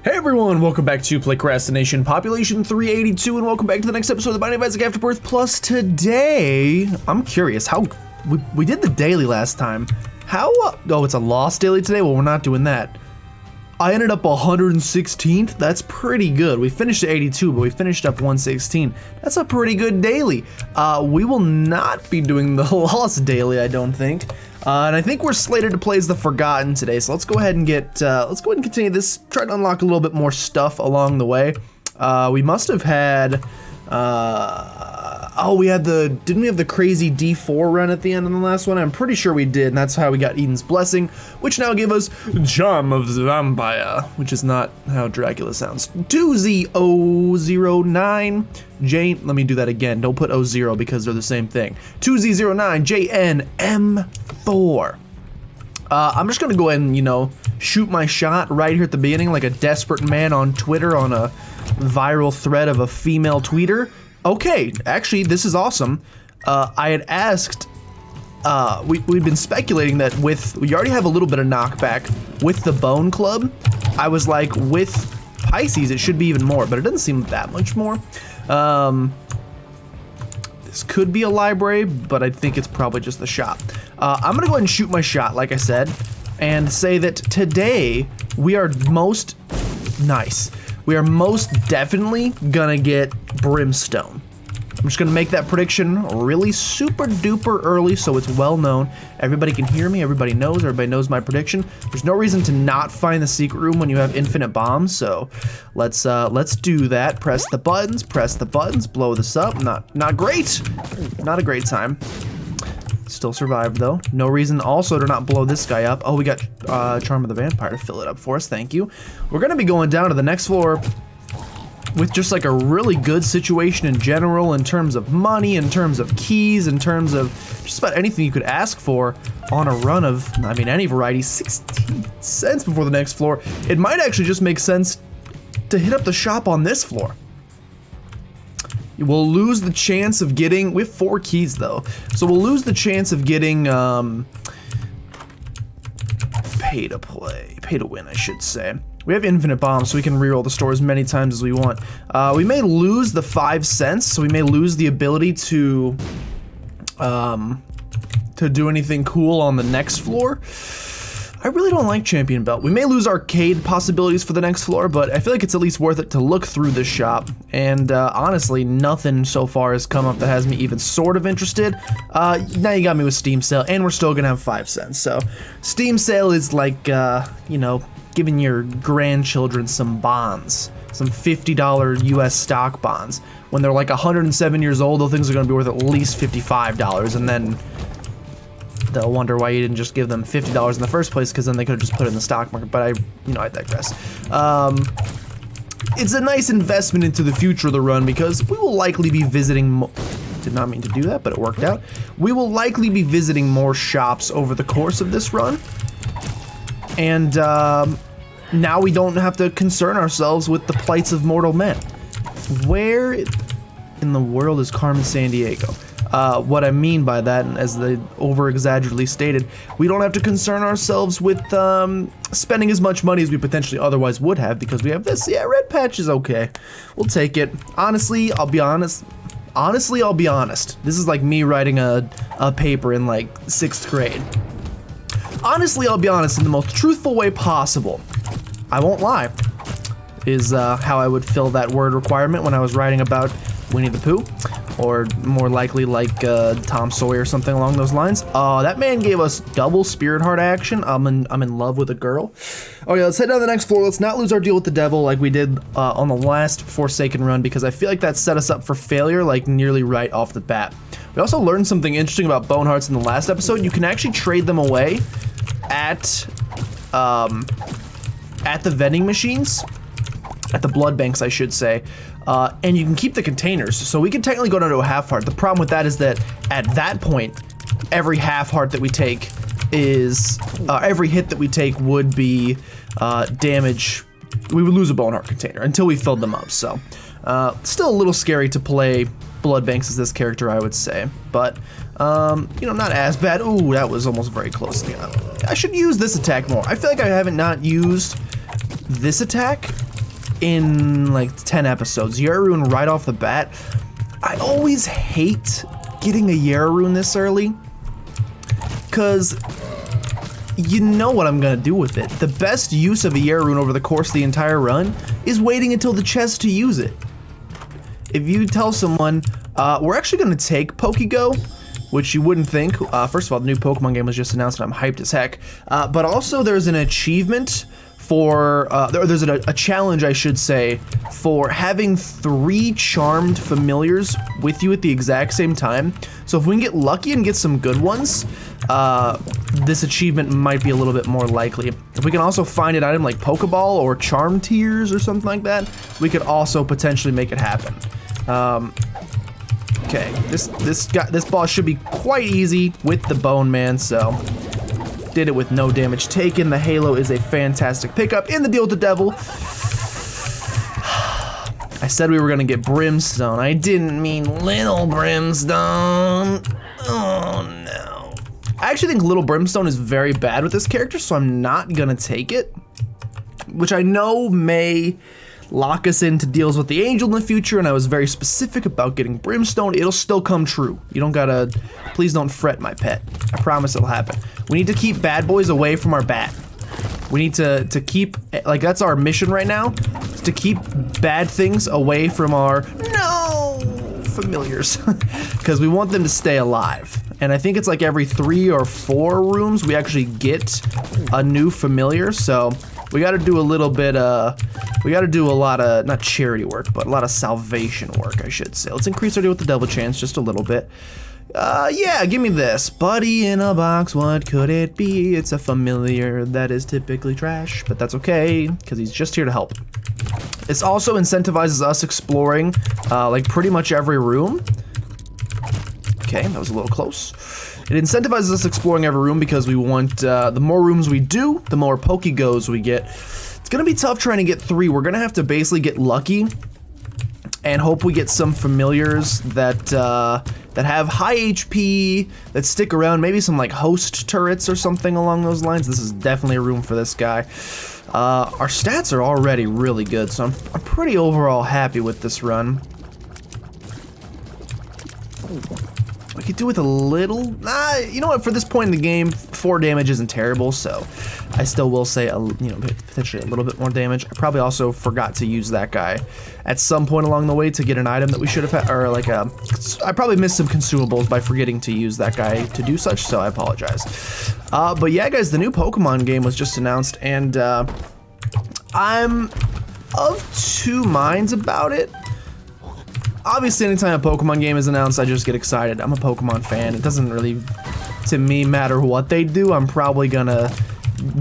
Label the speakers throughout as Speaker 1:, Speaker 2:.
Speaker 1: Hey everyone, welcome back to PlaycrastiNation, population 382, and welcome back to the next episode of the Binding of Isaac Afterbirth. Plus today, I'm curious, how, we did the daily last time. How, oh, it's a lost daily today? Well, we're not doing that. I ended up 116th, that's pretty good. We finished at 82, but we finished up 116. That's a pretty good daily. We will not be doing the lost daily, I don't think. And I think we're slated to play as the Forgotten today, so let's go ahead and continue this, try to unlock a little bit more stuff along the way. We must have had, oh, didn't we have the crazy D4 run at the end of the last one? I'm pretty sure we did, and that's how we got Eden's Blessing, which now gave us Charm of the Vampire, which is not how Dracula sounds. 2Z009, let me do that again, don't put 00 because they're the same thing. 2Z09, JNM4. I'm just gonna go ahead and, shoot my shot right here at the beginning like a desperate man on Twitter on a viral thread of a female tweeter. Okay, actually, this is awesome. I had asked, we'd been speculating that we already have a little bit of knockback with the Bone Club. I was like, with Pisces, it should be even more, but it doesn't seem that much more. This could be a library, but I think it's probably just the shop. I'm gonna go ahead and shoot my shot, like I said, and say that today we are most definitely gonna get Brimstone. I'm just gonna make that prediction really super duper early so it's well known. Everybody can hear me, everybody knows my prediction. There's no reason to not find the secret room when you have infinite bombs, so let's do that. Press the buttons, blow this up. Not great. Not a great time. Still survived though. No reason also to not blow this guy up. Oh, we got Charm of the Vampire to fill it up for us, thank you. We're gonna be going down to the next floor with just like a really good situation in general, in terms of money, in terms of keys, in terms of just about anything you could ask for on a run of, I mean, any variety. 16 cents before the next floor. It might actually just make sense to hit up the shop on this floor. We'll lose the chance of getting, we have 4 keys though, so we'll lose the chance of getting pay to win, I should say. We have infinite bombs, so we can reroll the store as many times as we want. We may lose the 5 cents, so we may lose the ability to do anything cool on the next floor. I really don't like Champion Belt. We may lose arcade possibilities for the next floor, but I feel like it's at least worth it to look through this shop. And honestly, nothing so far has come up that has me even sort of interested. Now you got me with Steam Sale, and we're still gonna have 5 cents. So Steam Sale is like, giving your grandchildren some bonds, some $50 US stock bonds. When they're like 107 years old, those things are gonna be worth at least $55, and then they'll wonder why you didn't just give them $50 in the first place, because then they could have just put it in the stock market, but I digress. It's a nice investment into the future of the run, because we will likely be visiting, did not mean to do that, but it worked out. We will likely be visiting more shops over the course of this run, and now we don't have to concern ourselves with the plights of mortal men. Where in the world is Carmen Sandiego? What I mean by that, as they over-exaggeratedly stated, we don't have to concern ourselves with spending as much money as we potentially otherwise would have, because we have this. Yeah, red patch is okay. We'll take it. Honestly, I'll be honest. This is like me writing a paper in like 6th grade. Honestly, I'll be honest in the most truthful way possible. I won't lie, is how I would fill that word requirement when I was writing about Winnie the Pooh, or more likely like Tom Sawyer or something along those lines. That man gave us double Spirit Heart action. I'm in love with a girl. Okay, let's head down to the next floor. Let's not lose our deal with the devil like we did on the last Forsaken run, because I feel like that set us up for failure like nearly right off the bat. We also learned something interesting about Bone Hearts in the last episode. You can actually trade them away at the vending machines, at the blood banks, I should say, and you can keep the containers, so we can technically go down to a half heart. The problem with that is that at that point, every half heart that we take is, every hit that we take would be damage. We would lose a bone heart container until we filled them up, so still a little scary to play blood banks as this character, I would say, but not as bad. Ooh, that was almost very close. I should use this attack more. I feel like I haven't not used this attack in like 10 episodes. Yarroon right off the bat. I always hate getting a Yarroon this early, because you know what I'm gonna do with it. The best use of a Yarroon over the course of the entire run is waiting until the chest to use it. If you tell someone, we're actually gonna take Pokego, which you wouldn't think. First of all, the new Pokemon game was just announced and I'm hyped as heck. But also there's an achievement for, there's a challenge, I should say, for having 3 charmed familiars with you at the exact same time. So if we can get lucky and get some good ones, this achievement might be a little bit more likely. If we can also find an item like Pokeball or Charm Tears or something like that, we could also potentially make it happen. Okay, this boss should be quite easy with the Bone Man, so did it with no damage taken. The Halo is a fantastic pickup in the deal with the devil. I said we were gonna get Brimstone. I didn't mean little Brimstone. Oh no. I actually think little Brimstone is very bad with this character, so I'm not gonna take it, which I know may lock us into deals with the Angel in the future, and I was very specific about getting Brimstone. It'll still come true. You don't gotta, please don't fret, my pet. I promise it'll happen. We need to keep bad boys away from our bat. We need to keep, like, that's our mission right now, is to keep bad things away from our, no, familiars, because we want them to stay alive. And I think it's like every 3 or 4 rooms we actually get a new familiar, so we gotta do a little bit, we gotta do a lot of, not charity work, but a lot of salvation work, I should say. Let's increase our deal with the devil chance just a little bit. Yeah, give me this. Buddy in a box, what could it be? It's a familiar that is typically trash, but that's okay, because he's just here to help. This also incentivizes us exploring, like, pretty much every room. Okay, that was a little close. It incentivizes us exploring every room because we want, the more rooms we do, the more Pokegos we get. It's gonna be tough trying to get 3. We're gonna have to basically get lucky and hope we get some familiars that, that have high HP, that stick around, maybe some like host turrets or something along those lines. This is definitely a room for this guy. Our stats are already really good, so I'm pretty overall happy with this run. I could do with a little, you know what, for this point in the game, 4 damage isn't terrible, so I still will say, you know, potentially a little bit more damage. I probably also forgot to use that guy at some point along the way to get an item that we should have had, or like I probably missed some consumables by forgetting to use that guy to do such, so I apologize. But yeah, guys, the new Pokemon game was just announced, and I'm of 2 minds about it. Obviously, anytime a Pokemon game is announced, I just get excited. I'm a Pokemon fan. It doesn't really, to me, matter what they do. I'm probably gonna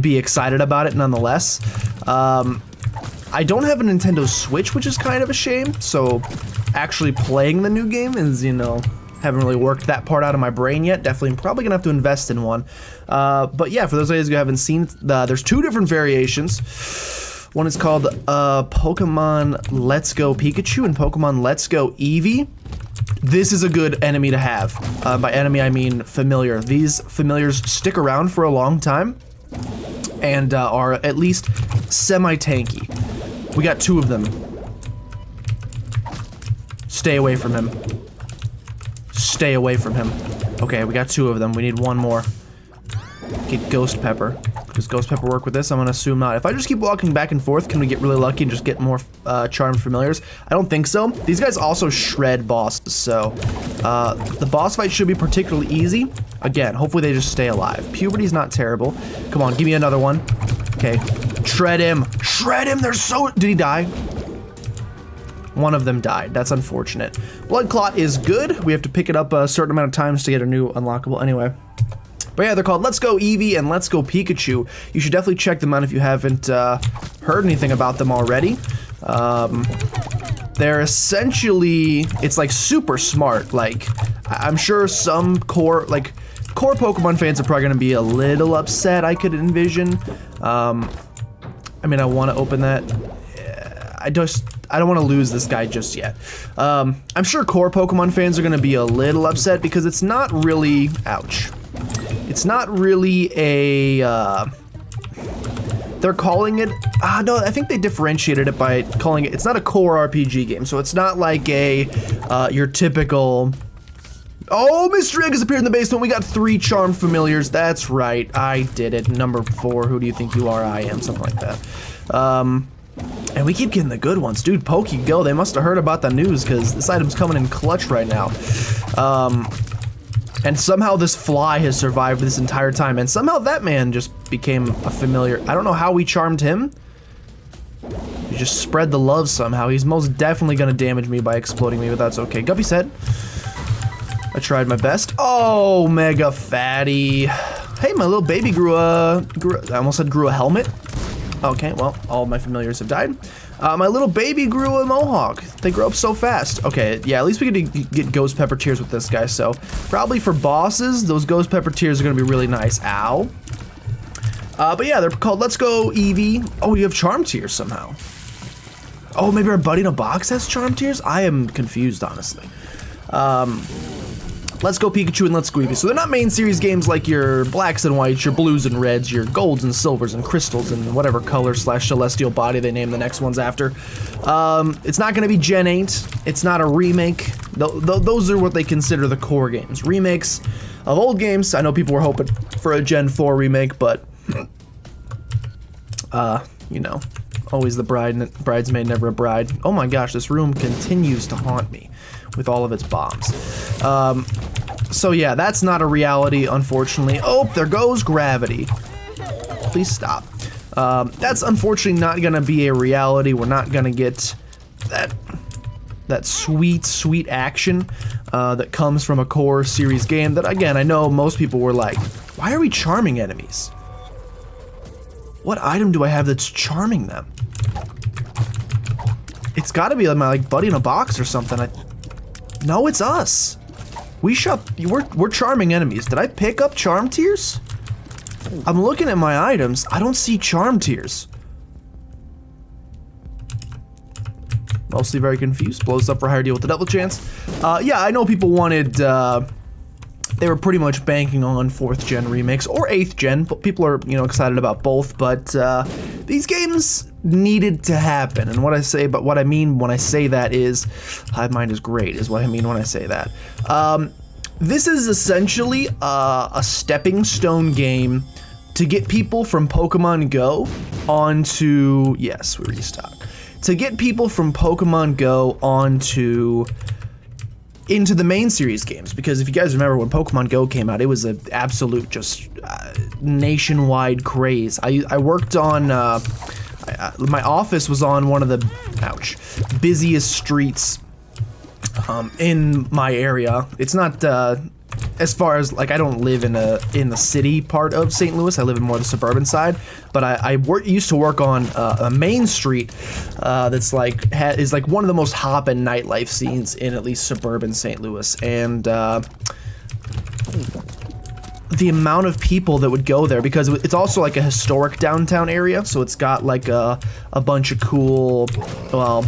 Speaker 1: be excited about it nonetheless. I don't have a Nintendo Switch, which is kind of a shame, so actually playing the new game is, you know, haven't really worked that part out of my brain yet. Definitely probably gonna have to invest in one. But yeah, for those of you who haven't seen, there's 2 different variations. One is called Pokemon Let's Go Pikachu and Pokemon Let's Go Eevee. This is a good enemy to have. By enemy, I mean familiar. These familiars stick around for a long time and are at least semi-tanky. We got 2 of them. Stay away from him. Stay away from him. Okay, we got 2 of them. We need 1 more. Get Ghost Pepper. Does Ghost Pepper work with this? I'm gonna assume not. If I just keep walking back and forth, can we get really lucky and just get more charmed familiars? I don't think so. These guys also shred bosses, so the boss fight should be particularly easy. Again, hopefully they just stay alive. Puberty's not terrible. Come on, give me another one. Okay, shred him. Shred him, they're so... Did he die? One of them died. That's unfortunate. Blood Clot is good. We have to pick it up a certain amount of times to get a new unlockable anyway. But yeah, they're called Let's Go Eevee and Let's Go Pikachu. You should definitely check them out if you haven't heard anything about them already. They're essentially, it's like super smart. Like, I'm sure some core Pokemon fans are probably gonna be a little upset, I could envision. I mean, I wanna open that. I don't want to lose this guy just yet. I'm sure core Pokemon fans are gonna be a little upset because it's not really, ouch. It's not really a, They're calling it, no, I think they differentiated it by calling it, it's not a core RPG game, so it's not like a, your typical, oh, Mystery Egg has appeared in the basement. We got 3 charmed familiars. That's right, I did it. Number 4, who do you think you are? I am, something like that. And we keep getting the good ones. Dude, Pokey Go, they must have heard about the news because this item's coming in clutch right now. And somehow this fly has survived this entire time, and somehow that man just became a familiar. I don't know how we charmed him. He just spread the love somehow. He's most definitely gonna damage me by exploding me, but that's okay. Guppy's head. I tried my best. Oh, mega fatty. Hey, my little baby I almost said grew a helmet. Okay, well, all my familiars have died. My little baby grew a mohawk. They grow up so fast. Okay, yeah, at least we get ghost pepper tears with this guy, so probably for bosses, those ghost pepper tears are gonna be really nice. Ow. But yeah, they're called Let's Go Eevee. Oh, you have charm tears somehow. Oh, maybe our buddy in a box has charm tears? I am confused, honestly. Let's Go Pikachu and Let's Go Eevee. So they're not main series games like your blacks and whites, your blues and reds, your golds and silvers and crystals and whatever color / celestial body they name the next ones after. It's not gonna be Gen 8. It's not a remake. Those are what they consider the core games. Remakes of old games. I know people were hoping for a Gen 4 remake, but you know, always the bridesmaid, never a bride. Oh my gosh, this room continues to haunt me with all of its bombs. So yeah, that's not a reality, unfortunately. Oh, there goes gravity. Please stop. That's unfortunately not gonna be a reality. We're not gonna get that sweet action that comes from a core series game that, again, I know most people were like, why are we charming enemies? What item do I have that's charming them? It's gotta be my buddy in a box or something. No, it's us. We're charming enemies. Did I pick up charm tears? I'm looking at my items. I don't see charm tears. Mostly very confused. Blows up for higher deal with the double chance. Yeah, I know people wanted, they were pretty much banking on 4th gen remakes or 8th gen, but people are, you know, excited about both, but these games needed to happen. And what I mean when I say that is, Hive Mind is great, is what I mean when I say that. This is essentially a stepping stone game to get people from Pokemon Go onto, yes, we restock. To get people from Pokemon Go into the main series games, because if you guys remember when Pokemon Go came out, it was an absolute just nationwide craze. I worked on, my office was on one of the, busiest streets in my area. It's not, as far as, like, I don't live in the city part of St. Louis. I live in more the suburban side, but I used to work on a main street that's like is like one of the most hoppin' nightlife scenes in at least suburban St. Louis, and the amount of people that would go there, because it's also like a historic downtown area, so it's got like a bunch of cool, well,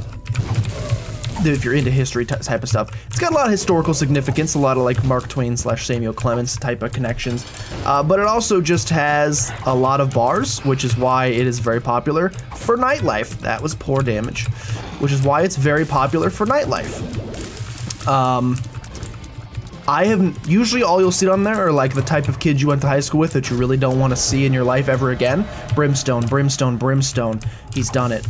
Speaker 1: if you're into history type of stuff, it's got a lot of historical significance, a lot of like Mark Twain / Samuel Clemens type of connections, but it also just has a lot of bars, which is why it is very popular for nightlife. That was poor damage, which is why it's very popular for nightlife. Usually all you'll see on there are like the type of kids you went to high school with that you really don't want to see in your life ever again. Brimstone, Brimstone, Brimstone. He's done it.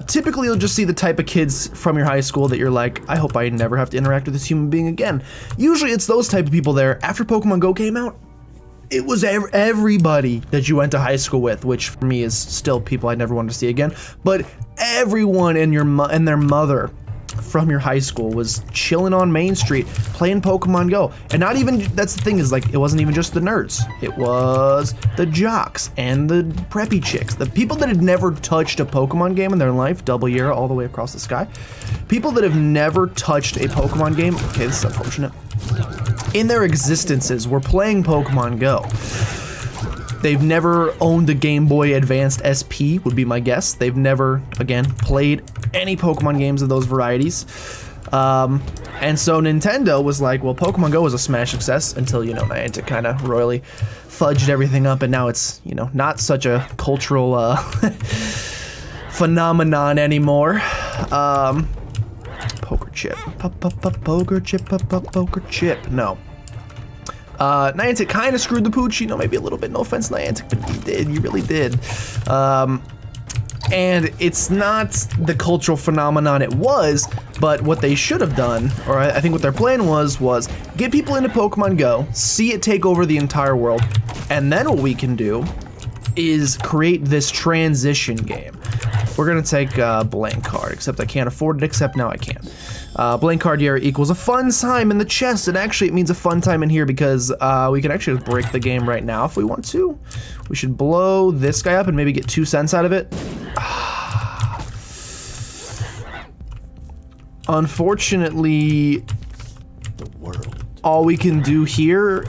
Speaker 1: Typically you'll just see the type of kids from your high school that you're like, I hope I never have to interact with this human being again. Usually it's those type of people there. After Pokemon Go came out, it was everybody that you went to high school with, which for me is still people I never wanted to see again, but everyone and their mother from your high school was chilling on Main Street playing Pokemon Go. And not even, that's the thing, is like, it wasn't even just the nerds, it was the jocks and the preppy chicks, the people that had never touched a Pokemon game in their life, double year all the way across the sky, people that have never touched a Pokemon game, okay, this is unfortunate, in their existences were playing Pokemon Go. They've never owned a Game Boy Advanced SP, would be my guess. They've never, again, played any Pokemon games of those varieties. And so Nintendo was like, well, Pokemon Go was a smash success until, you know, Niantic kind of royally fudged everything up, and now it's, you know, not such a cultural phenomenon anymore. Poker chip. Poker chip. Poker chip. No. Niantic kind of screwed the pooch, you know, maybe a little bit. No offense, Niantic, but you did. You really did. And it's not the cultural phenomenon it was, but what they should have done, or I think what their plan was get people into Pokemon Go, see it take over the entire world, and then what we can do is create this transition game. We're gonna take blank card, except I can't afford it, except now I can. Blank card year equals a fun time in the chest, and actually it means a fun time in here because we can actually break the game right now if we want to. We should blow this guy up and maybe get 2 cents out of it. Unfortunately, all we can do here,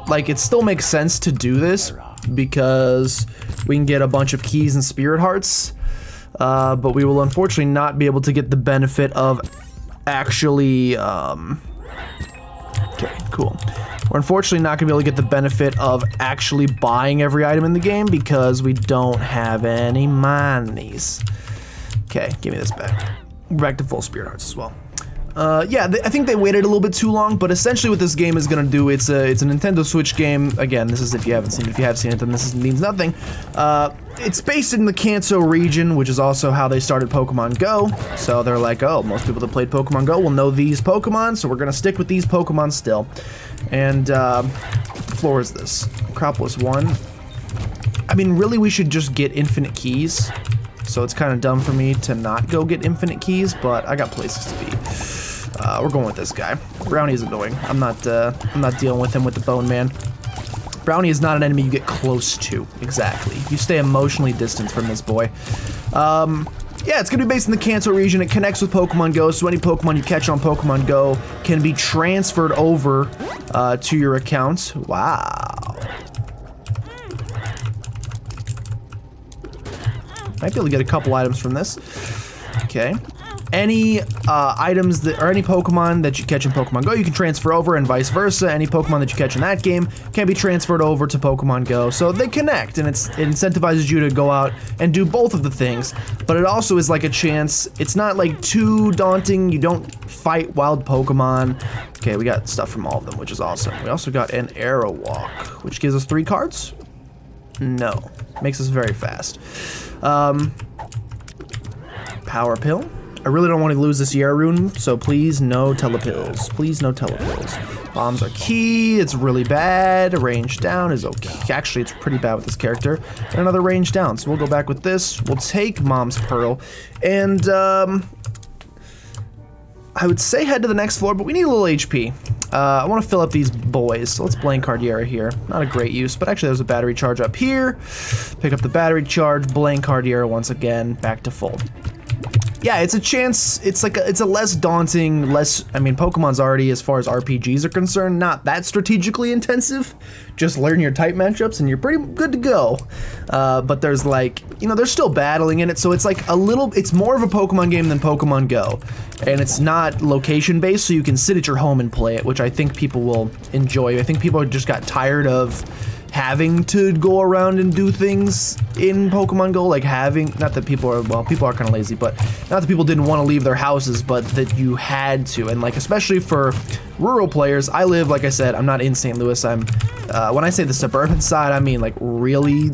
Speaker 1: like, it still makes sense to do this because we can get a bunch of keys and spirit hearts, but we will unfortunately not be able to get the benefit of actually, okay, cool. We're unfortunately not gonna be able to get the benefit of actually buying every item in the game because we don't have any monies. Okay, give me this back. We're back to full spirit hearts as well. Yeah, I think they waited a little bit too long, but essentially what this game is gonna do, it's a Nintendo Switch game. Again, this is if you haven't seen it. If you have seen it, then this means nothing. It's based in the Kanto region, which is also how they started Pokemon Go. So they're like, oh, most people that played Pokemon Go will know these Pokemon, so we're gonna stick with these Pokemon still. And what floor is this? Acropolis 1. I mean, really, we should just get infinite keys. So it's kind of dumb for me to not go get infinite keys, but I got places to be. We're going with this guy. Brownie is annoying. I'm not dealing with him with the Bone Man. Brownie is not an enemy you get close to. Exactly. You stay emotionally distant from this boy. Yeah, it's gonna be based in the Kanto region. It connects with Pokemon Go, so any Pokemon you catch on Pokemon Go can be transferred over to your account. Wow. Might be able to get a couple items from this. Okay. Any items that, or any Pokemon that you catch in Pokemon Go, you can transfer over, and vice versa. Any Pokemon that you catch in that game can be transferred over to Pokemon Go. So they connect, and it incentivizes you to go out and do both of the things. But it also is like a chance. It's not like too daunting. You don't fight wild Pokemon. Okay, we got stuff from all of them, which is awesome. We also got an Arrow Walk, which gives us 3 cards. No, makes us very fast. Power Pill. I really don't want to lose this Yara rune, so please no telepills. Please no telepills. Bombs are key. It's really bad. Range down is okay. Actually, it's pretty bad with this character. And another range down, so we'll go back with this. We'll take Mom's Pearl. And, I would say head to the next floor, but we need a little HP. I want to fill up these boys, so let's blank card Yara here. Not a great use, but actually there's a battery charge up here. Pick up the battery charge, blank card Yara once again, back to full. Yeah, it's a chance. It's like it's a less daunting, I mean, Pokemon's already, as far as RPGs are concerned, not that strategically intensive. Just learn your type matchups and you're pretty good to go. But there's like, you know, there's still battling in it, so it's like it's more of a Pokemon game than Pokemon Go. And it's not location based, so you can sit at your home and play it, which I think people will enjoy. I think people just got tired of having to go around and do things in Pokemon Go, like not that people are, well, people are kind of lazy, but not that people didn't want to leave their houses, but that you had to. And like, especially for rural players, I live, like I said, I'm not in St. Louis. I'm, when I say the suburban side, I mean like really,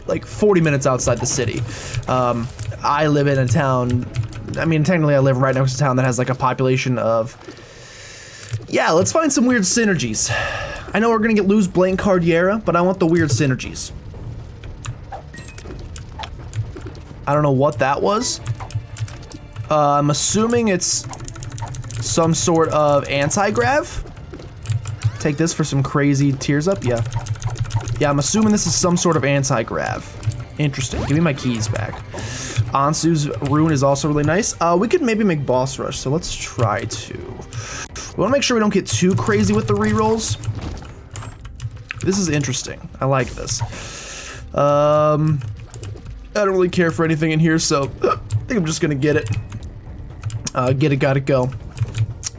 Speaker 1: like 40 minutes outside the city. I live in a town, I mean, technically I live right next to a town that has like a population of, yeah, let's find some weird synergies. I know we're gonna lose blank card Yara, but I want the weird synergies. I don't know what that was. I'm assuming it's some sort of anti-grav. Take this for some crazy tears up, yeah. Yeah, I'm assuming this is some sort of anti-grav. Interesting, give me my keys back. Ansu's rune is also really nice. We could maybe make boss rush, so let's try to. We wanna make sure we don't get too crazy with the rerolls. This is interesting. I like this. I don't really care for anything in here, so I think I'm just gonna get it. Get it, gotta go.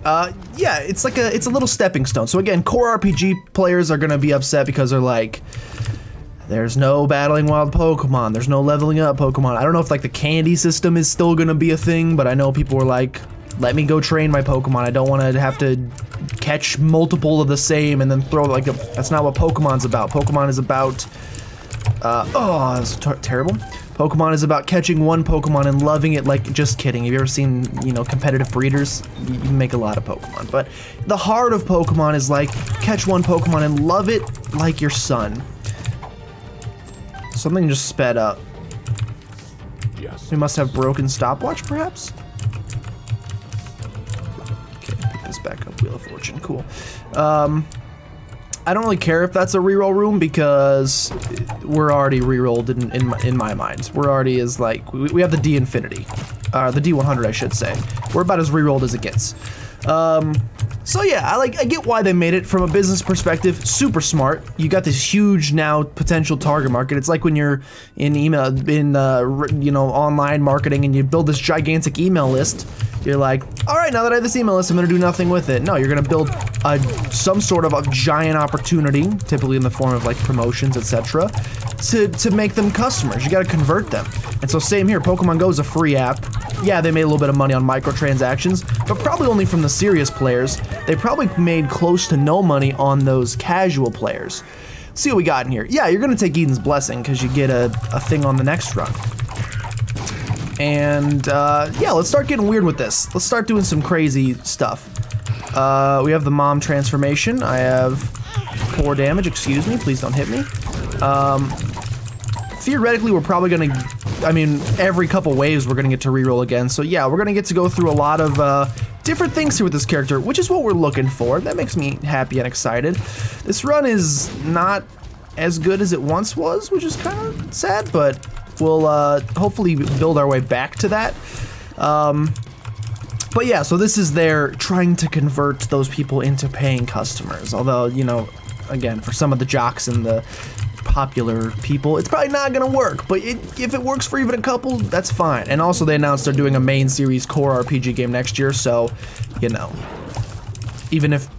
Speaker 1: Yeah, it's like it's a little stepping stone. So again, core RPG players are gonna be upset because they're like, there's no battling wild Pokemon, there's no leveling up Pokemon. I don't know if like the candy system is still gonna be a thing, but I know people were like, let me go train my Pokemon. I don't want to have to catch multiple of the same and then throw like a, that's not what Pokemon's about. Pokemon is about, oh, that's terrible. Pokemon is about catching one Pokemon and loving it like, just kidding. Have you ever seen, you know, competitive breeders? You make a lot of Pokemon. But the heart of Pokemon is like, catch one Pokemon and love it like your son. Something just sped up. Yes. We must have broken stopwatch, perhaps? Okay, pick this back up. Wheel of Fortune, cool. I don't really care if that's a reroll room because we're already rerolled in my mind. We're already is like, we have the D Infinity, the D100 I should say. We're about as rerolled as it gets. So yeah, I get why they made it from a business perspective. Super smart. You got this huge now potential target market. It's like when you're in email, you know, online marketing and you build this gigantic email list. You're like, all right, now that I have this email list, I'm gonna do nothing with it. No, you're gonna build some sort of a giant opportunity, typically in the form of like promotions, etc., to make them customers. You gotta convert them. And so same here, Pokemon Go is a free app. Yeah, they made a little bit of money on microtransactions, but probably only from the serious players. They probably made close to no money on those casual players. Let's see what we got in here. Yeah, you're gonna take Eden's Blessing because you get a thing on the next run. And yeah, let's start getting weird with this. Let's start doing some crazy stuff. We have the mom transformation. I have 4 damage, excuse me, please don't hit me. Theoretically, we're probably gonna, I mean, every couple waves we're gonna get to reroll again. So yeah, we're gonna get to go through a lot of different things here with this character, which is what we're looking for. That makes me happy and excited. This run is not as good as it once was, which is kind of sad, but we'll hopefully build our way back to that. But yeah, so this is their trying to convert those people into paying customers. Although, you know, again, for some of the jocks and the popular people, it's probably not gonna work, but if it works for even a couple, that's fine. And also they announced they're doing a main series core RPG game next year, so, you know, even if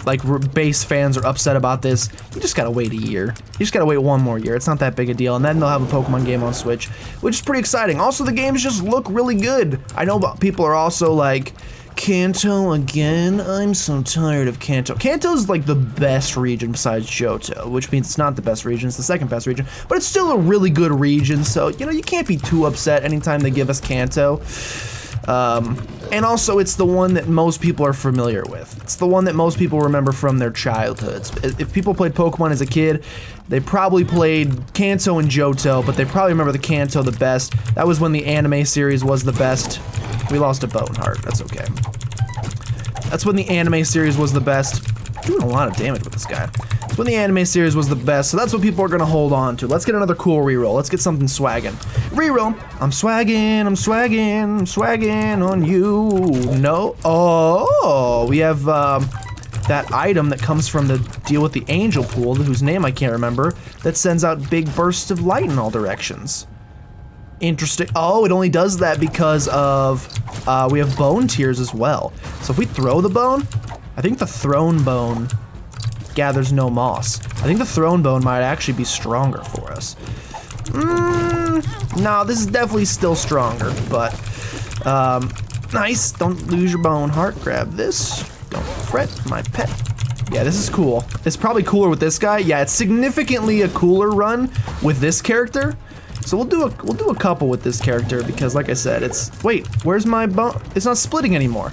Speaker 1: like base fans are upset about this, you just gotta wait a year. You just gotta wait one more year. It's not that big a deal, and then they'll have a Pokemon game on Switch, which is pretty exciting. Also, the games just look really good. I know people are also like, Kanto again? I'm so tired of Kanto. Kanto is like the best region besides Johto, which means it's not the best region, it's the second best region, but it's still a really good region, so, you know, you can't be too upset anytime they give us Kanto. And also, it's the one that most people are familiar with. It's the one that most people remember from their childhoods. If people played Pokemon as a kid, they probably played Kanto and Johto, but they probably remember the Kanto the best. That was when the anime series was the best. We lost a Boneheart, that's okay. That's when the anime series was the best. Doing a lot of damage with this guy. That's when the anime series was the best, so that's what people are gonna hold on to. Let's get another cool reroll. Let's get something swaggin'. Reroll. I'm swaggin', I'm swaggin', I'm swaggin' on you. No. Oh, we have that item that comes from the deal with the angel pool, whose name I can't remember, that sends out big bursts of light in all directions. Interesting. Oh, it only does that because of we have bone tears as well. So if we throw the bone, I think the thrown bone gathers no moss. I think the thrown bone might actually be stronger for us. No, this is definitely still stronger, but nice. Don't lose your bone heart. Grab this. Don't fret, my pet. Yeah, this is cool. It's probably cooler with this guy. Yeah, it's significantly a cooler run with this character. So we'll do a couple with this character because, like I said, it's, wait, where's my bone? It's not splitting anymore.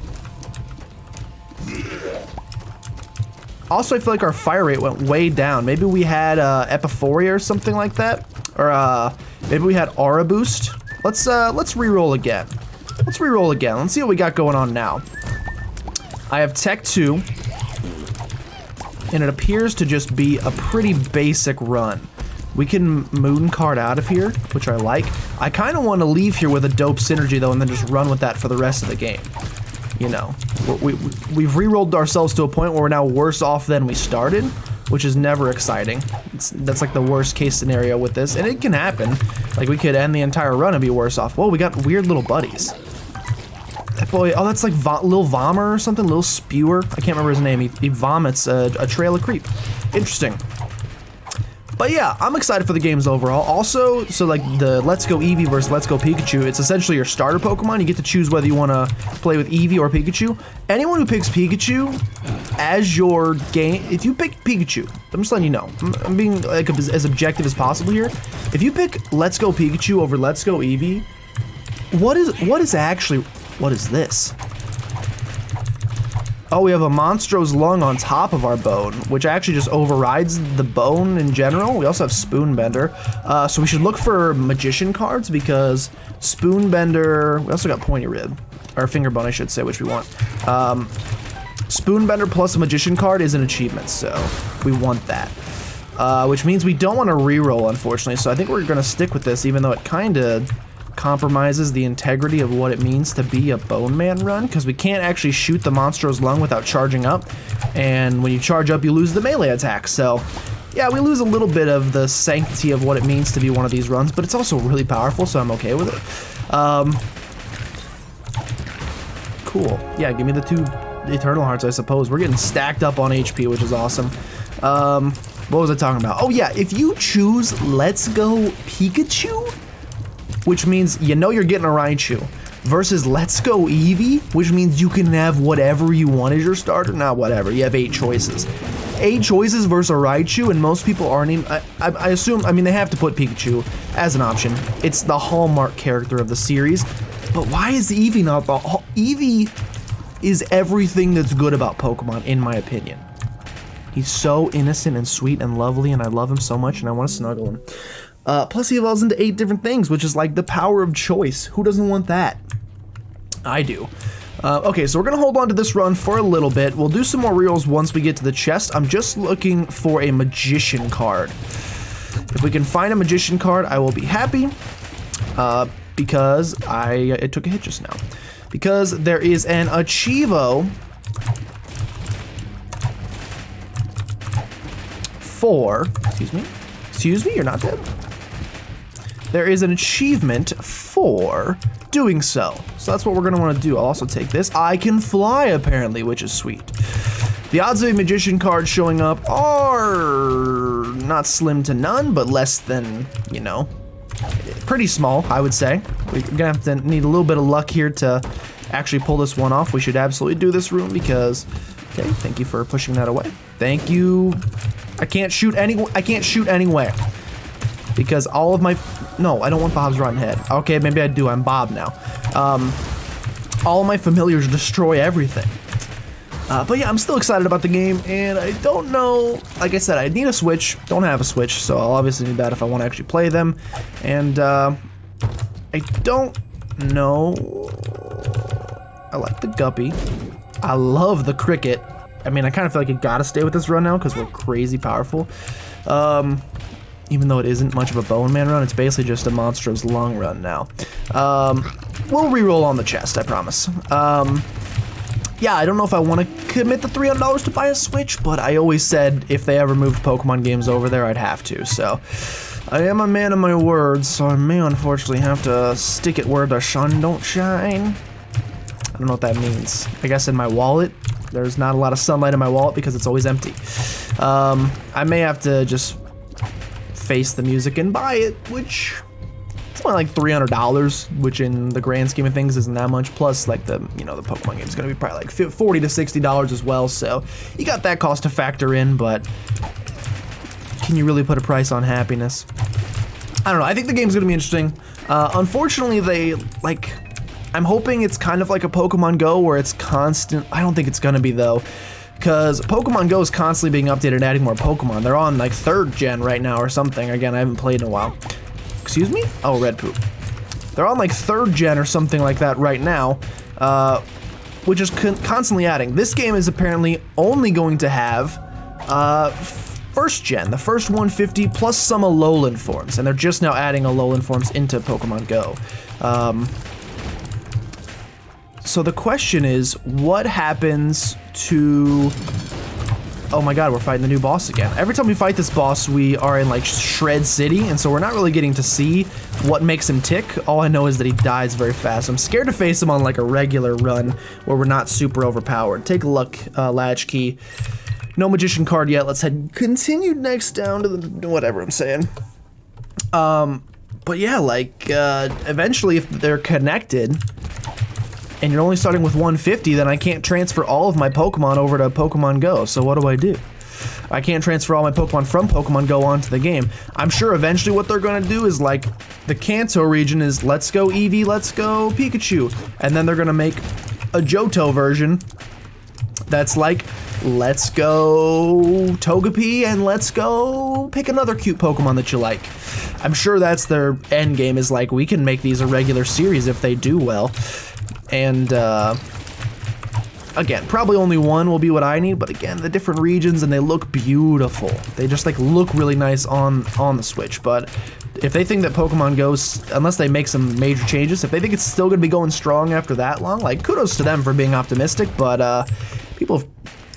Speaker 1: Also, I feel like our fire rate went way down. Maybe we had Epiphoria or something like that, or maybe we had Aura Boost. Let's re-roll again. Let's re-roll again. Let's see what we got going on now. I have Tech 2, and it appears to just be a pretty basic run. We can Moon Card out of here, which I like. I kind of want to leave here with a dope synergy though, and then just run with that for the rest of the game. You know, we've re-rolled ourselves to a point where we're now worse off than we started, which is never exciting. That's like the worst case scenario with this, and it can happen. Like, we could end the entire run and be worse off. Whoa, we got weird little buddies. That boy, oh, that's like Lil Vommer or something, Lil Spewer. I can't remember his name. He vomits a trail of creep. Interesting. But yeah, I'm excited for the games overall. Also, so like the Let's Go Eevee versus Let's Go Pikachu, it's essentially your starter Pokemon. You get to choose whether you want to play with Eevee or Pikachu. Anyone who picks Pikachu as your game, if you pick Pikachu, I'm just letting you know, I'm being like as objective as possible here. If you pick Let's Go Pikachu over Let's Go Eevee, what is this? Oh, we have a Monstro's Lung on top of our bone, which actually just overrides the bone in general. We also have Spoonbender. So we should look for Magician cards because Spoonbender, we also got Pointy Rib, or Finger Bone, I should say, which we want. Spoonbender plus a Magician card is an achievement, so we want that. Which means we don't want to reroll, unfortunately, so I think we're gonna stick with this, even though it kinda compromises the integrity of what it means to be a Bone Man run, because we can't actually shoot the Monstro's Lung without charging up, and when you charge up you lose the melee attack. So yeah, we lose a little bit of the sanctity of what it means to be one of these runs, but it's also really powerful, so I'm okay with it. Cool. Yeah, give me the 2 Eternal Hearts, I suppose. We're getting stacked up on HP, which is awesome. What was I talking about? Oh yeah, if you choose Let's Go Pikachu, which means you know you're getting a Raichu, versus Let's Go Eevee, which means you can have whatever you want as your starter. Not whatever, you have 8 choices. 8 choices versus a Raichu, and most people aren't even, I assume, I mean, they have to put Pikachu as an option. It's the hallmark character of the series, but why is Eevee not the, Eevee is everything that's good about Pokemon, in my opinion. He's so innocent and sweet and lovely, and I love him so much, and I want to snuggle him. Plus he evolves into 8 different things, which is like the power of choice. Who doesn't want that? I do. Okay, so we're gonna hold on to this run for a little bit. We'll do some more rerolls once we get to the chest. I'm just looking for a Magician card. If we can find a Magician card, I will be happy. Because I took a hit just now. Because there is an Achievo for, excuse me, you're not dead. There is an achievement for doing so. So that's what we're gonna wanna do. I'll also take this. I can fly apparently, which is sweet. The odds of a Magician card showing up are not slim to none, but less than, you know, pretty small, I would say. We're gonna have to need a little bit of luck here to actually pull this one off. We should absolutely do this room because, okay, thank you for pushing that away. Thank you. I can't shoot anywhere because all of my, no, I don't want Bob's rotten head. Okay, maybe I do, I'm Bob now. All of my familiars destroy everything. But yeah, I'm still excited about the game, and I don't know, like I said, I need a Switch, don't have a Switch, so I'll obviously need that if I want to actually play them, and I don't know, I like the Guppy, I love the Cricket. I mean, I kind of feel like I gotta stay with this run now because we're crazy powerful. Even though it isn't much of a Bone Man run, it's basically just a Monstro's Lung run now. We'll reroll on the chest, I promise. Yeah, I don't know if I want to commit the $300 to buy a Switch, but I always said if they ever moved Pokemon games over there, I'd have to. So I am a man of my words, so I may unfortunately have to stick it where the sun don't shine. I don't know what that means. I guess in my wallet. There's not a lot of sunlight in my wallet because it's always empty. I may have to just face the music and buy it, which it's only like $300, which in the grand scheme of things isn't that much. Plus, like the, you know, the Pokemon game is going to be probably like $40 to $60 as well. So you got that cost to factor in, but can you really put a price on happiness? I don't know. I think the game's going to be interesting. Unfortunately, they like. I'm hoping it's kind of like a Pokemon Go where it's constant. I don't think it's gonna be though, because Pokemon Go is constantly being updated, adding more Pokemon. They're on like 3rd gen right now or something. Again, I haven't played in a while. Excuse me? Oh, red poop. They're on like 3rd gen or something like that right now, which is constantly adding. This game is apparently only going to have 1st gen, the first 150 plus some Alolan forms, and they're just now adding Alolan forms into Pokemon Go. So the question is, what happens to oh my god, we're fighting the new boss again. Every time we fight this boss, we are in like Shred City, and so we're not really getting to see what makes him tick. All I know is that he dies very fast. I'm scared to face him on like a regular run where we're not super overpowered. Take a look, latchkey. No magician card yet. Let's head continue next down to the whatever I'm saying. But yeah, like eventually if they're connected, and you're only starting with 150, then I can't transfer all of my Pokemon over to Pokemon Go. So what do? I can't transfer all my Pokemon from Pokemon Go onto the game. I'm sure eventually what they're gonna do is like, the Kanto region is let's go Eevee, let's go Pikachu. And then they're gonna make a Johto version that's like, let's go Togepi and let's go pick another cute Pokemon that you like. I'm sure that's their end game, is like, we can make these a regular series if they do well. And again, probably only one will be what I need, but again, the different regions, and they look beautiful. They just like look really nice on the Switch. But if they think that Pokemon Go's, unless they make some major changes, if they think it's still gonna be going strong after that long, like kudos to them for being optimistic, but people have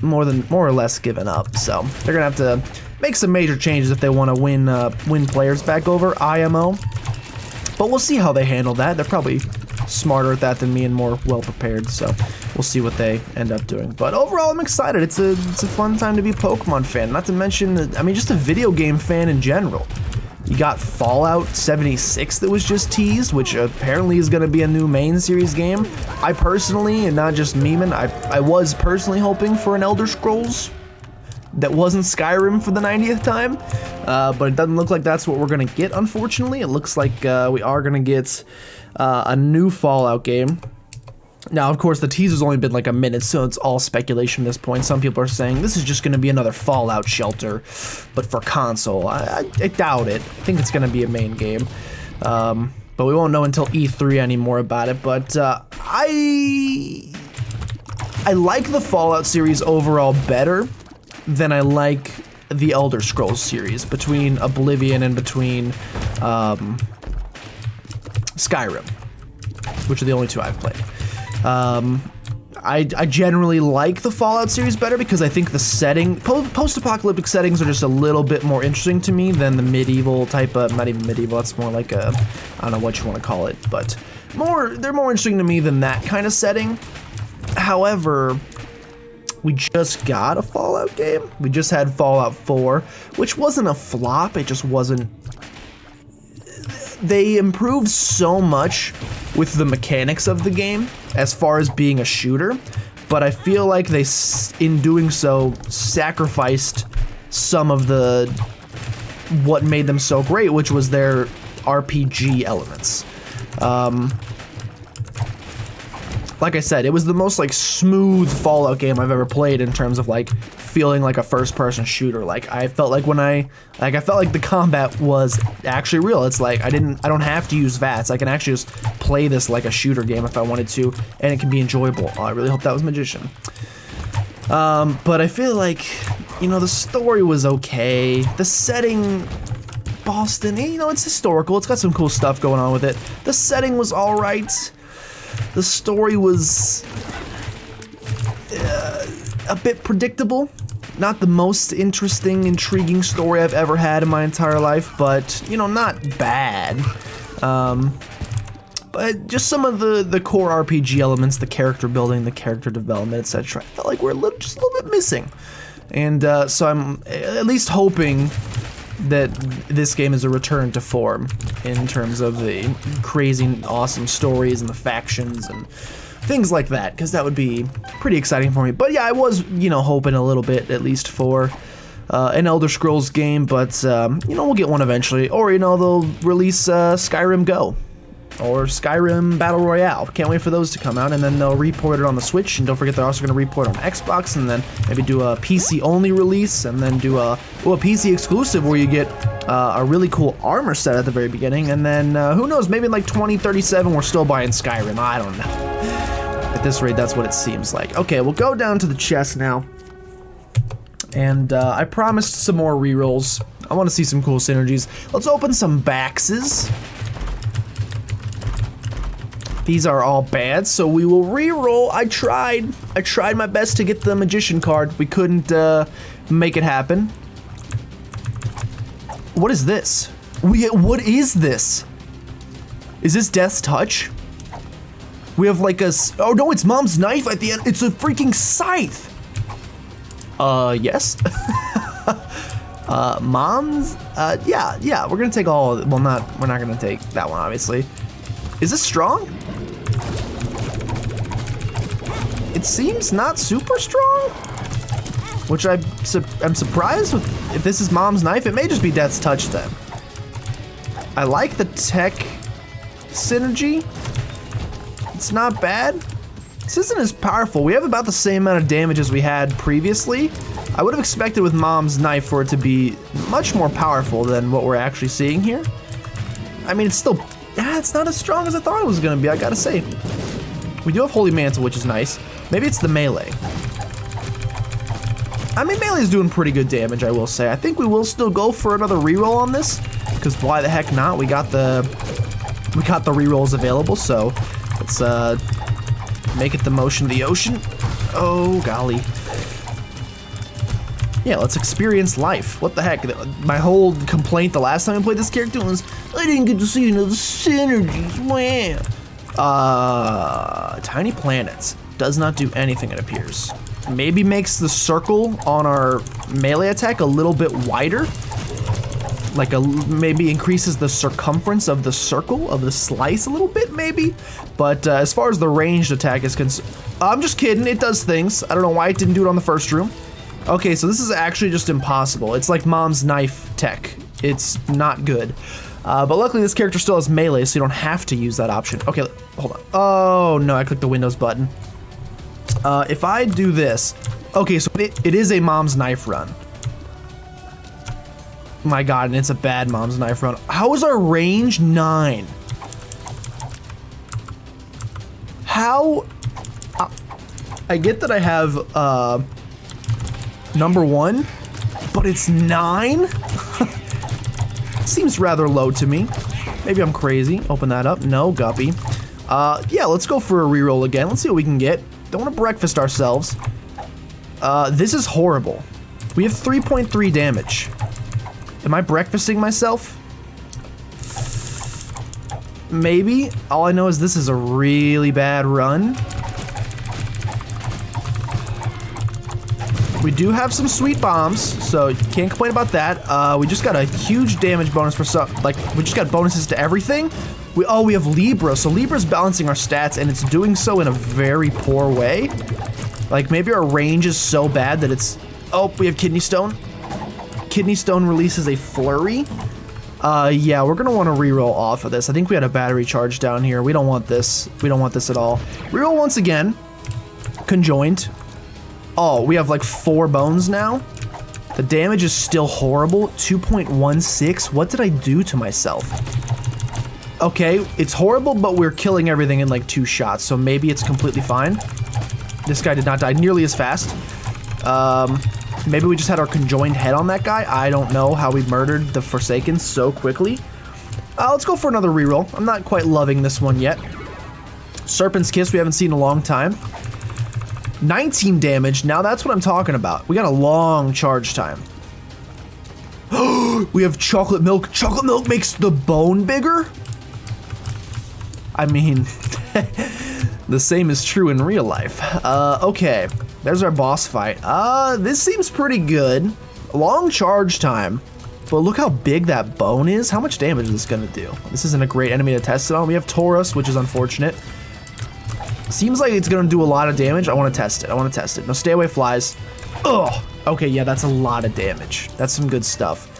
Speaker 1: more or less given up. So they're gonna have to make some major changes if they want to win players back over IMO. But we'll see how they handle that. They're probably smarter at that than me and more well prepared, so we'll see what they end up doing. But overall, I'm excited. It's a fun time to be a Pokemon fan. Not to mention, I mean, just a video game fan in general. You got Fallout 76 that was just teased, which apparently is going to be a new main series game. I personally, and not just memeing, I was personally hoping for an Elder Scrolls that wasn't Skyrim for the 90th time, but it doesn't look like that's what we're going to get, unfortunately. It looks like we are going to get a new Fallout game. Now, of course, the teaser's only been like a minute, so it's all speculation at this point. Some people are saying this is just going to be another Fallout shelter, but for console. I doubt it. I think it's going to be a main game. But we won't know until E3 anymore about it. But I like the Fallout series overall better than I like the Elder Scrolls series, between Oblivion and between Skyrim, which are the only two I've played. I generally like the Fallout series better because I think the setting, post-apocalyptic settings, are just a little bit more interesting to me than the medieval type of, not even medieval, it's more like a, I don't know what you want to call it, but they're more interesting to me than that kind of setting. However, we just got a Fallout game. We just had Fallout 4, which wasn't a flop, it just wasn't. They improved so much with the mechanics of the game as far as being a shooter, but I feel like they, in doing so, sacrificed some of what made them so great, which was their RPG elements. Like I said, it was the most like smooth Fallout game I've ever played in terms of like feeling like a first-person shooter. Like I felt like I felt like the combat was actually real. It's like I don't have to use VATS. I can actually just play this like a shooter game if I wanted to, and it can be enjoyable. I really hope that was Magician. But I feel like, you know, the story was okay. The setting, Boston, you know, it's historical. It's got some cool stuff going on with it. The setting was all right. The story was a bit predictable. Not the most interesting, intriguing story I've ever had in my entire life, but, you know, not bad. But just some of the core RPG elements, the character building, the character development, etc. I felt like we're just a little bit missing. And so I'm at least hoping that this game is a return to form in terms of the crazy, awesome stories and the factions and things like that, because that would be pretty exciting for me. But yeah, I was, you know, hoping a little bit at least for an Elder Scrolls game, but you know, we'll get one eventually. Or, you know, they'll release Skyrim Go or Skyrim Battle Royale. Can't wait for those to come out, and then they'll report it on the Switch, and don't forget they're also going to report on Xbox, and then maybe do a PC only release, and then do a PC exclusive where you get a really cool armor set at the very beginning, and then who knows, maybe in like 2037 we're still buying Skyrim. I don't know. At this rate, that's what it seems like. Okay, we'll go down to the chest now, and I promised some more rerolls. I want to see some cool synergies. Let's open some Baxes. These are all bad, so we will re-roll. I tried my best to get the magician card. We couldn't make it happen. What is this? What is this? Is this Death's Touch? We have like a, oh no, it's Mom's Knife at the end. It's a freaking scythe. Yes. Mom's, yeah, we're gonna take all of it. Well, we're not gonna take that one, obviously. Is this strong? It seems not super strong, which I'm surprised with. If this is Mom's Knife, it may just be Death's Touch then. I like the tech synergy. It's not bad. This isn't as powerful. We have about the same amount of damage as we had previously. I would have expected with Mom's Knife for it to be much more powerful than what we're actually seeing here. I mean, it's still, it's not as strong as I thought it was gonna be, I gotta say. We do have Holy Mantle, which is nice. Maybe it's the melee. I mean, melee is doing pretty good damage, I will say. I think we will still go for another reroll on this, because why the heck not? We got the rerolls available, so let's make it the motion of the ocean. Oh golly. Yeah, let's experience life. What the heck? My whole complaint the last time I played this character was I didn't get to see the synergies. Wow. Tiny planets. Does not do anything, it appears. Maybe makes the circle on our melee attack a little bit wider. Like maybe increases the circumference of the circle, of the slice a little bit, maybe. But as far as the ranged attack is concerned, I'm just kidding, it does things. I don't know why it didn't do it on the first room. Okay, so this is actually just impossible. It's like Mom's Knife tech. It's not good. But luckily this character still has melee, so you don't have to use that option. Okay, hold on. Oh no, I clicked the Windows button. If I do this, okay, so it is a Mom's Knife run. My god, and it's a bad Mom's Knife run. How is our range 9? How? I get that I have number 1, but it's 9? Seems rather low to me. Maybe I'm crazy. Open that up. No, guppy. Yeah, let's go for a reroll again. Let's see what we can get. Don't want to breakfast ourselves. This is horrible. We have 3.3 damage. Am I breakfasting myself? Maybe. All I know is this is a really bad run. We do have some sweet bombs, so can't complain about that. We just got a huge damage bonus for we just got bonuses to everything. We have Libra, so Libra's balancing our stats, and it's doing so in a very poor way. Like, maybe our range is so bad that it's... Oh, we have Kidney Stone. Kidney Stone releases a flurry. Yeah, we're gonna want to reroll off of this. I think we had a battery charge down here. We don't want this. We don't want this at all. Reroll once again. Conjoined. Oh, we have like 4 bones now. The damage is still horrible. 2.16. What did I do to myself? Okay, it's horrible, but we're killing everything in like 2 shots, so maybe it's completely fine. This guy did not die nearly as fast. Maybe we just had our conjoined head on that guy. I don't know how we murdered the Forsaken so quickly. Let's go for another reroll. I'm not quite loving this one yet. Serpent's Kiss we haven't seen in a long time. 19 damage. Now that's what I'm talking about. We got a long charge time. We have chocolate milk. Chocolate milk makes the bone bigger? I mean, the same is true in real life. Okay, there's our boss fight. This seems pretty good. Long charge time, but look how big that bone is. How much damage is this gonna do? This isn't a great enemy to test it on. We have Taurus, which is unfortunate. Seems like it's gonna do a lot of damage. I wanna test it. I wanna test it. No, stay away, flies. Ugh. Okay, yeah, that's a lot of damage. That's some good stuff.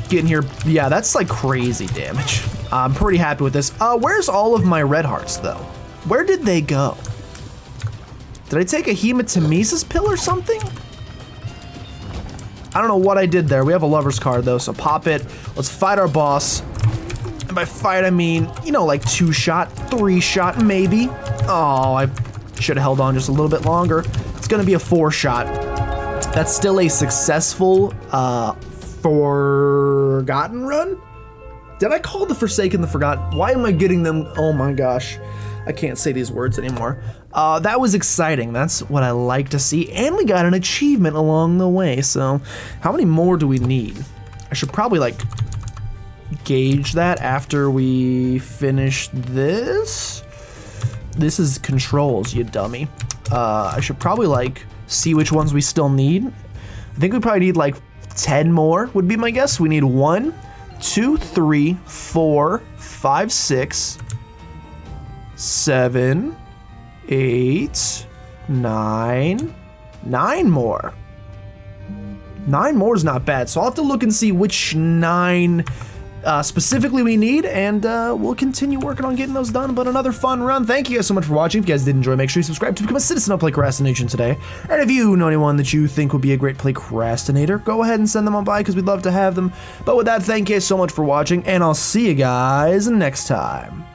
Speaker 1: Getting here, yeah, that's like crazy damage. I'm pretty happy with this. Where's all of my red hearts, though? Where did they go? Did I take a hematemesis pill or something? I don't know what I did there. We have a lover's card, though, so pop it. Let's fight our boss. And by fight, I mean, you know, like 2-shot, 3-shot, maybe. Oh, I should have held on just a little bit longer. It's gonna be a 4-shot. That's still a successful, Forgotten run? Did I call the Forsaken the Forgotten? Why am I getting them? Oh my gosh. I can't say these words anymore. That was exciting. That's what I like to see. And we got an achievement along the way. So how many more do we need? I should probably like gauge that after we finish this. This is controls, you dummy. I should probably like see which ones we still need. I think we probably need like 10 more would be my guess. We need 1, 2, 3, 4, 5, 6, 7, 8, 9, 9 more. 9 more is not bad. So I'll have to look and see which 9 specifically we need, and we'll continue working on getting those done. But another fun run. Thank you guys so much for watching. If you guys did enjoy, make sure you subscribe to become a citizen of PlaycrastiNation today. And if you know anyone that you think would be a great Playcrastinator, go ahead and send them on by, because we'd love to have them. But with that, thank you guys so much for watching, and I'll see you guys next time.